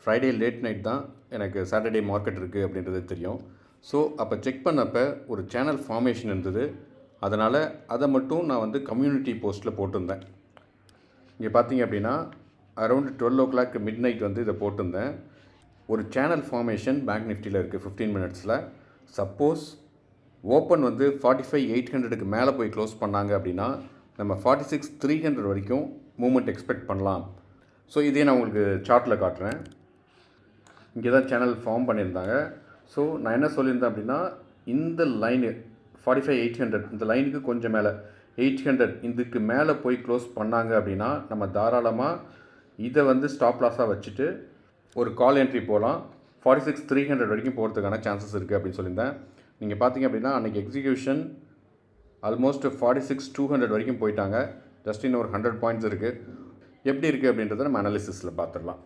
Friday late night தான் எனக்கு Saturday market இருக்குது அப்படின்றது தெரியும். ஸோ அப்போ செக் பண்ணப்போ ஒரு சேனல் ஃபார்மேஷன் இருந்தது. அதனால் அதை மட்டும் நான் வந்து கம்யூனிட்டி போஸ்ட்டில் போட்டிருந்தேன். இங்கே பார்த்தீங்க அப்படின்னா அரௌண்ட் 12 மிட் நைட் வந்து இதை போட்டிருந்தேன். ஒரு சேனல் ஃபார்மேஷன் பேங்க் நிஃப்டியில் இருக்குது 15 மினிட்ஸில். சப்போஸ் ஓப்பன் வந்து 45,800க்கு மேலே போய் க்ளோஸ் பண்ணாங்க அப்படின்னா நம்ம 46,300 வரைக்கும் மூவ்மெண்ட் எக்ஸ்பெக்ட் பண்ணலாம். ஸோ இதே நான் உங்களுக்கு சார்ட்டில் காட்டுறேன். இங்கே தான் சேனல் ஃபார்ம் பண்ணியிருந்தாங்க. ஸோ நான் என்ன சொல்லியிருந்தேன் அப்படின்னா, இந்த லைனு 45,800 இந்த லைனுக்கு கொஞ்சம் மேலே 800 இதுக்கு மேலே போய் க்ளோஸ் பண்ணாங்க அப்படின்னா நம்ம தாராளமாக இதை வந்து ஸ்டாப் லாஸாக வச்சுட்டு ஒரு கால் என்ட்ரி போகலாம். 46,300 வரைக்கும் போகிறதுக்கான சான்சஸ் இருக்குது அப்படின்னு சொல்லியிருந்தேன். நீங்கள் பார்த்தீங்க அப்படின்னா அன்றைக்கி எக்ஸிக்யூஷன் ஆல்மோஸ்ட் 46,200 வரைக்கும் போயிட்டாங்க. ஜஸ்ட் இன்னும் ஒரு 100 பாயிண்ட்ஸ் இருக்குது. எப்படி இருக்குது அப்படின்றத நம்ம அனாலிசிஸில் பார்த்துடலாம்.